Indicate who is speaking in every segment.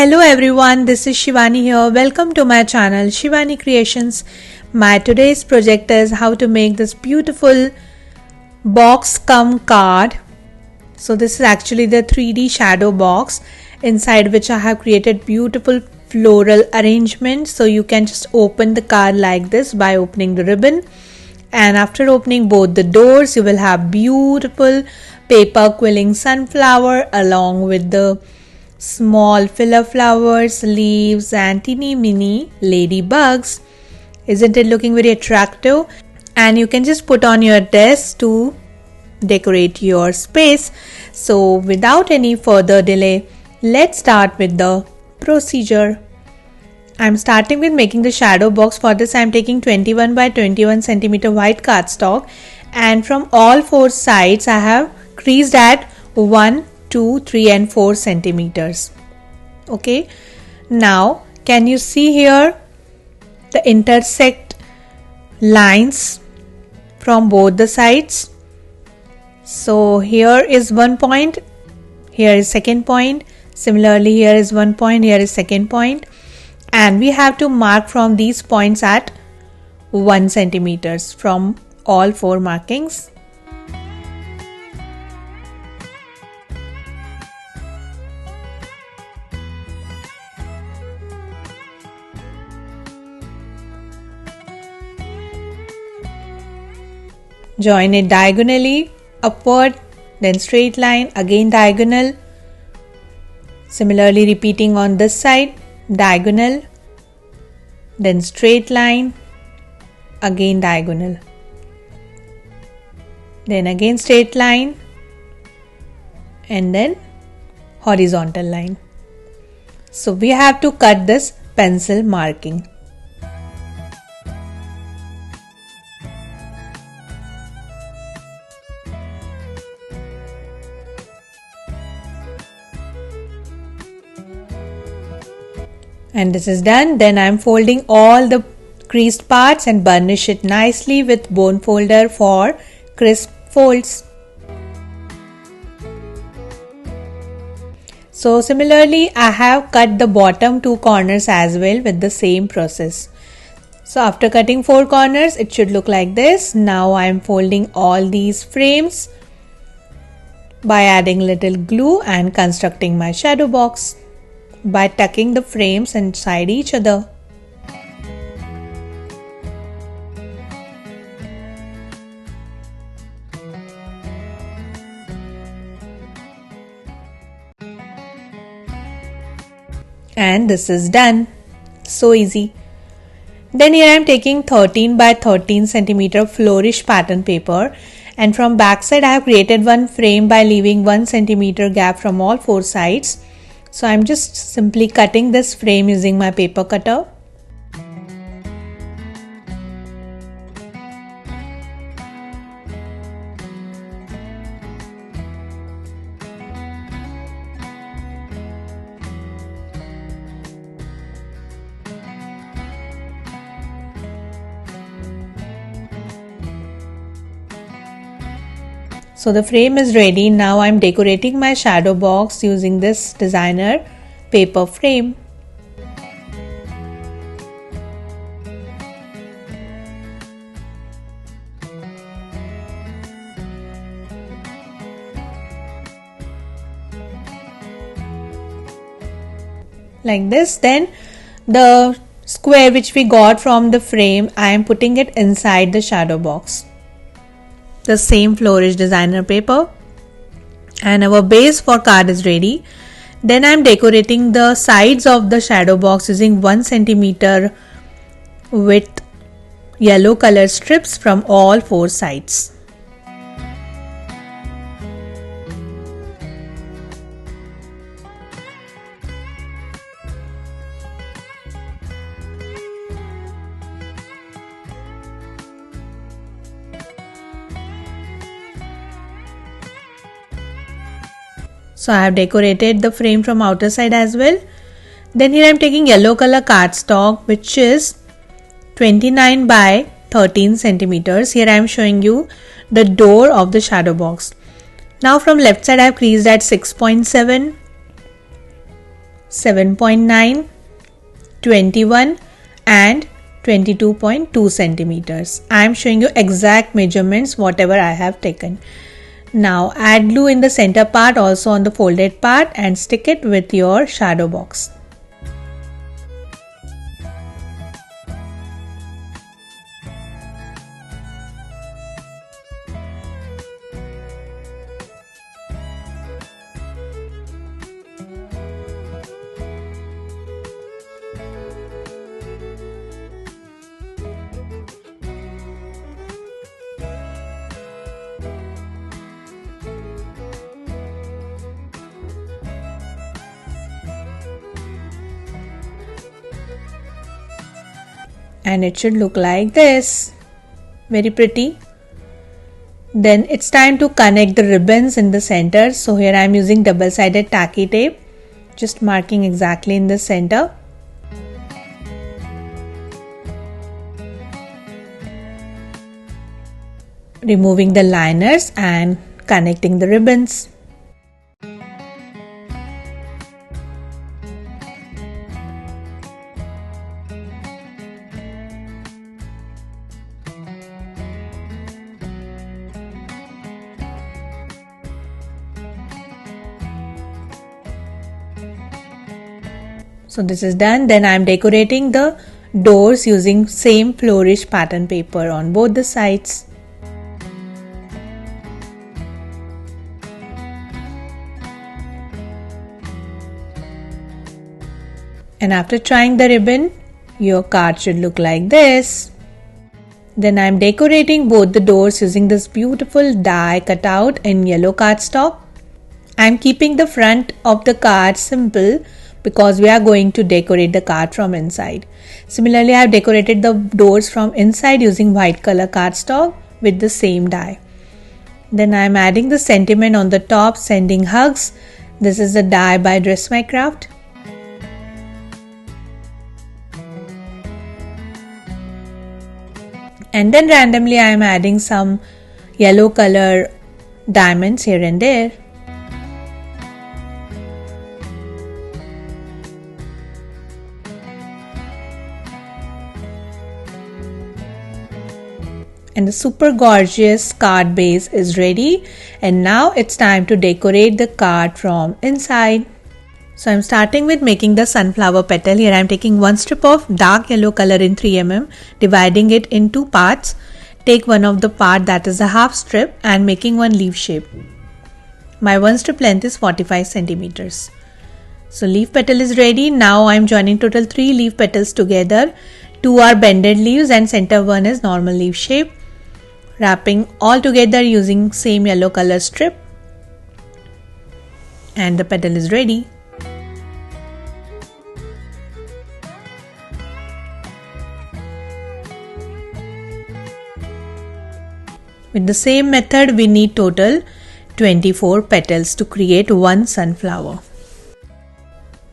Speaker 1: Hello everyone, this is Shivani here. Welcome to my channel Shivani Creations. My today's project is how to make this beautiful box cum card. So this is actually the 3D shadow box inside which I have created beautiful floral arrangement. So you can just open the card like this by opening the ribbon, and after opening both the doors you will have beautiful paper quilling sunflower along with the small filler flowers, leaves and teeny mini ladybugs. Isn't it looking very attractive? And you can just put on your desk to decorate your space. So without any further delay, let's start with the procedure. I'm starting with making the shadow box. For this I'm taking 21 by 21 centimeter white cardstock, and from all four sides I have creased at 1, 2, 3 and 4 centimeters. Okay, now can you see here the intersect lines from both the sides? So here is one point, here is second point, similarly here is one point, here is second point, and we have to mark from these points at 1 centimeters from all four markings. Join it diagonally, upward, then straight line, again diagonal. Similarly repeating on this side, diagonal, then straight line, again diagonal. Then again straight line, and then horizontal line. So we have to cut this pencil marking. And this is done. Then I am folding all the creased parts and burnish it nicely with bone folder for crisp folds. So similarly I have cut the bottom two corners as well with the same process. So after cutting 4 corners it should look like this. Now I am folding all these frames by adding little glue and constructing my shadow box by tucking the frames inside each other. And this is done. So easy. Then here I am taking 13 by 13 centimeter flourish pattern paper, and from back side I have created one frame by leaving 1 centimeter gap from all four sides. So I'm just simply cutting this frame using my paper cutter. So the frame is ready. Now I'm decorating my shadow box using this designer paper frame. Like this. Then the square which we got from the frame, I am putting it inside the shadow box. The same flourish designer paper, and our base for card is ready. Then I am decorating the sides of the shadow box using 1 centimeter with yellow color strips from all four sides. So I have decorated the frame from outer side as well. Then here I am taking yellow color cardstock, which is 29 by 13 centimeters. Here I am showing you the door of the shadow box. Now from left side I have creased at 6.7 7.9, 21 and 22.2 centimeters. I am showing you exact measurements whatever I have taken. Now add glue in the center part, also on the folded part, and stick it with your shadow box. And it should look like this. Very pretty. Then it's time to connect the ribbons in the center. So here I am using double-sided tacky tape, just marking exactly in the center. Removing the liners and connecting the ribbons. So this is done. Then I am decorating the doors using same flourish pattern paper on both the sides. And after tying the ribbon, your card should look like this. Then I am decorating both the doors using this beautiful die cutout in yellow cardstock. I am keeping the front of the card simple because we are going to decorate the card from inside. Similarly, I have decorated the doors from inside using white color cardstock with the same die. Then I am adding the sentiment on the top, sending hugs. This is the die by Dress My Craft. And then randomly I am adding some yellow color diamonds here and there. And the super gorgeous card base is ready, and now it's time to decorate the card from inside. So I'm starting with making the sunflower petal. Here I'm taking one strip of dark yellow color in 3mm, dividing it in two parts. Take one of the part, that is a half strip, and making one leaf shape. My one strip length is 45 centimeters. So leaf petal is ready. Now I'm joining total 3 leaf petals together. 2 are bended leaves and center one is normal leaf shape. Wrapping all together using same yellow color strip, and the petal is ready. With the same method, we need total 24 petals to create one sunflower.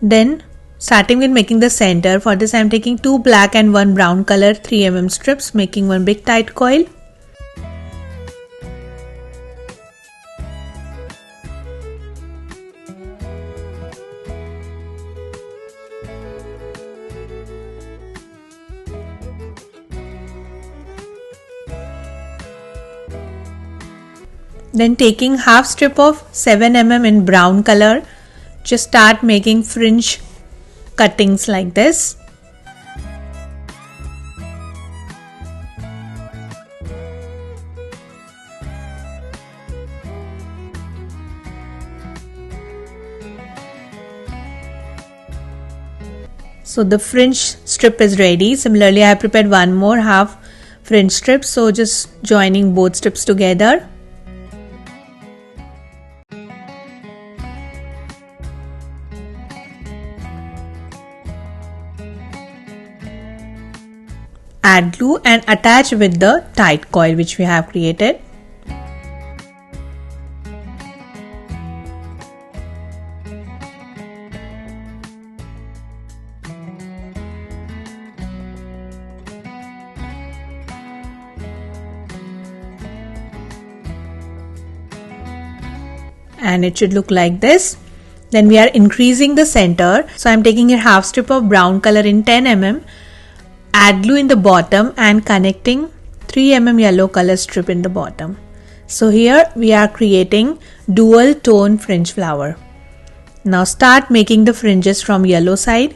Speaker 1: Then starting with making the center, for this I am taking 2 black and 1 brown color 3mm strips, making one big tight coil. Then taking half strip of 7mm in brown color, just start making fringe cuttings like this. So the fringe strip is ready. Similarly, I have prepared one more half fringe strip. So just joining both strips together. Add glue and attach with the tight coil which we have created. And it should look like this. Then we are increasing the center. So I'm taking a half strip of brown color in 10 mm, add glue in the bottom and connecting 3 mm yellow color strip in the bottom. So here we are creating dual tone fringe flower. Now start making the fringes from yellow side.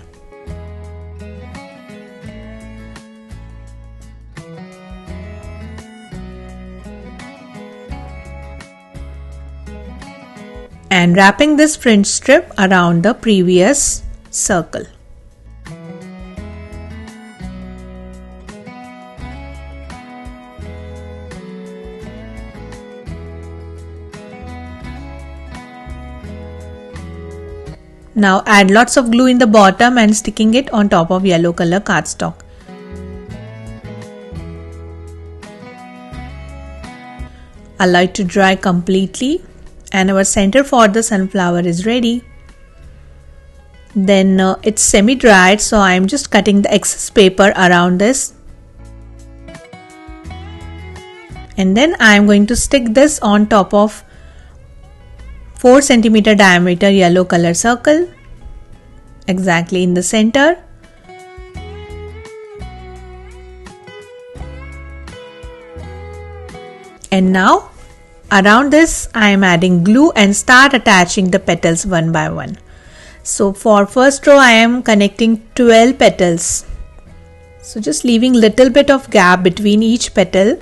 Speaker 1: And wrapping this fringe strip around the previous circle. Now add lots of glue in the bottom and sticking it on top of yellow color cardstock. Allow it to dry completely and our center for the sunflower is ready. Then it's semi-dried, so I am just cutting the excess paper around this. And then I am going to stick this on top of 4 cm diameter yellow color circle, exactly in the center. And now around this I am adding glue and start attaching the petals one by one. So for first row I am connecting 12 petals. So just leaving little bit of gap between each petal,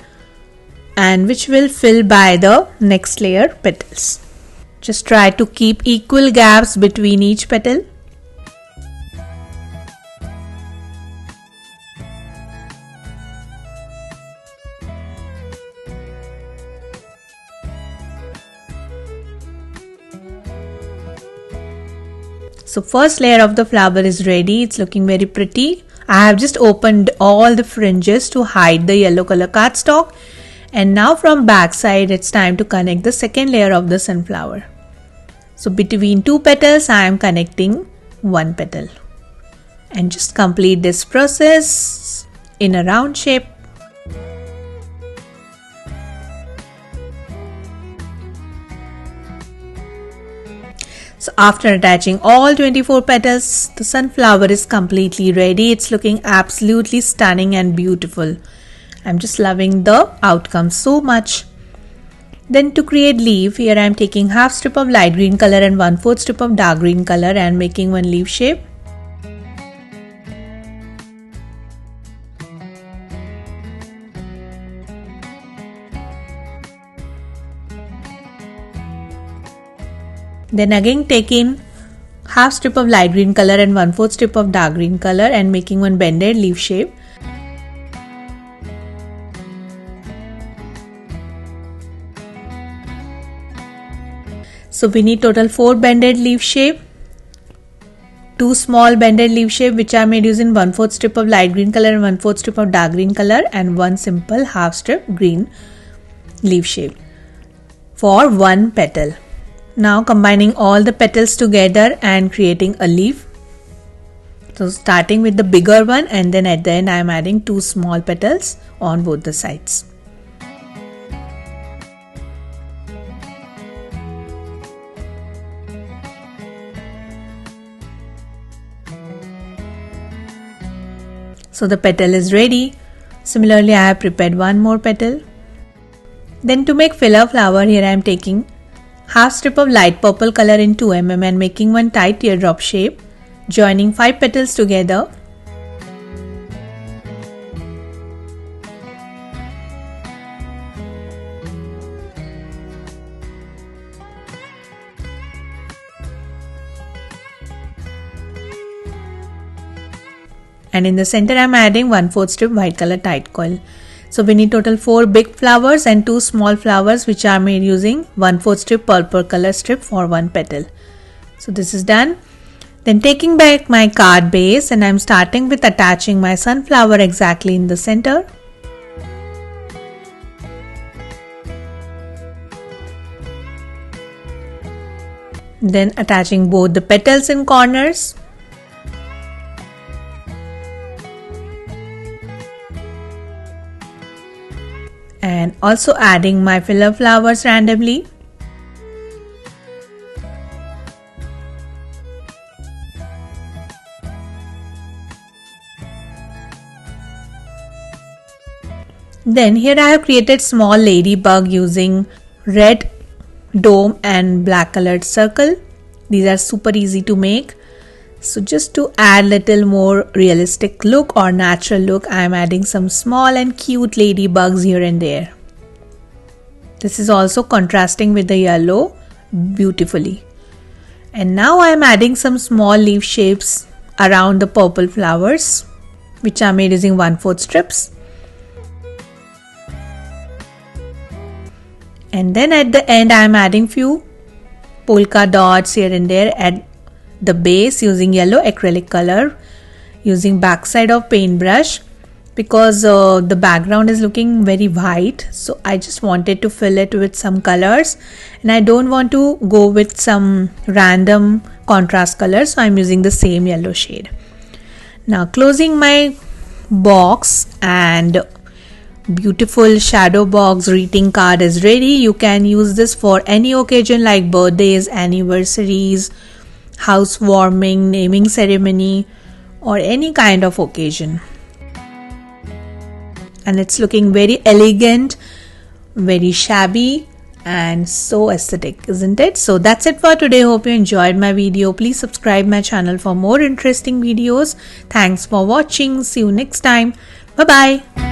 Speaker 1: and which will fill by the next layer petals. Just try to keep equal gaps between each petal. So first layer of the flower is ready. It's looking very pretty. I have just opened all the fringes to hide the yellow color cardstock. And now from back side it's time to connect the second layer of the sunflower. So between 2 petals I am connecting 1 petal. And just complete this process in a round shape. So after attaching all 24 petals, the sunflower is completely ready. It's looking absolutely stunning and beautiful. I'm just loving the outcome so much. Then to create leaf, here I am taking half strip of light green color and 1/4 strip of dark green color and making one leaf shape. Then again taking half strip of light green color and 1/4 strip of dark green color and making one bended leaf shape. So we need total 4 bended leaf shape, 2 small bended leaf shape which are made using 1/4 strip of light green color and 1/4 strip of dark green color, and one simple half strip green leaf shape for 1 petal. Now combining all the petals together and creating a leaf. So starting with the bigger one, and then at the end I am adding 2 small petals on both the sides. So the petal is ready. Similarly I have prepared one more petal. Then to make filler flower, here I am taking half strip of light purple color in 2 mm and making one tight teardrop shape, joining 5 petals together. And in the center I am adding 1/4 strip white color tight coil. So we need total 4 big flowers and 2 small flowers which are made using 1/4 strip purple color strip for 1 petal. So this is done. Then taking back my card base, and I am starting with attaching my sunflower exactly in the center. Then attaching both the petals in corners. And also adding my filler flowers randomly. Then here I have created small ladybug using red dome and black colored circle. These are super easy to make. So just to add little more realistic look or natural look, I am adding some small and cute ladybugs here and there. This is also contrasting with the yellow beautifully. And now I am adding some small leaf shapes around the purple flowers, which are made using 1/4 strips. And then at the end I am adding few polka dots here and there at the base using yellow acrylic color, using backside of paintbrush, because the background is looking very white, so I just wanted to fill it with some colors and I don't want to go with some random contrast colors, so I'm using the same yellow shade. Now closing my box, and beautiful shadow box greeting card is ready. You can use this for any occasion like birthdays, anniversaries, housewarming, naming ceremony, or any kind of occasion. And it's looking very elegant, very shabby and so aesthetic, isn't it? So that's it for today. Hope you enjoyed my video. Please subscribe my channel for more interesting videos. Thanks for watching. See you next time. Bye bye.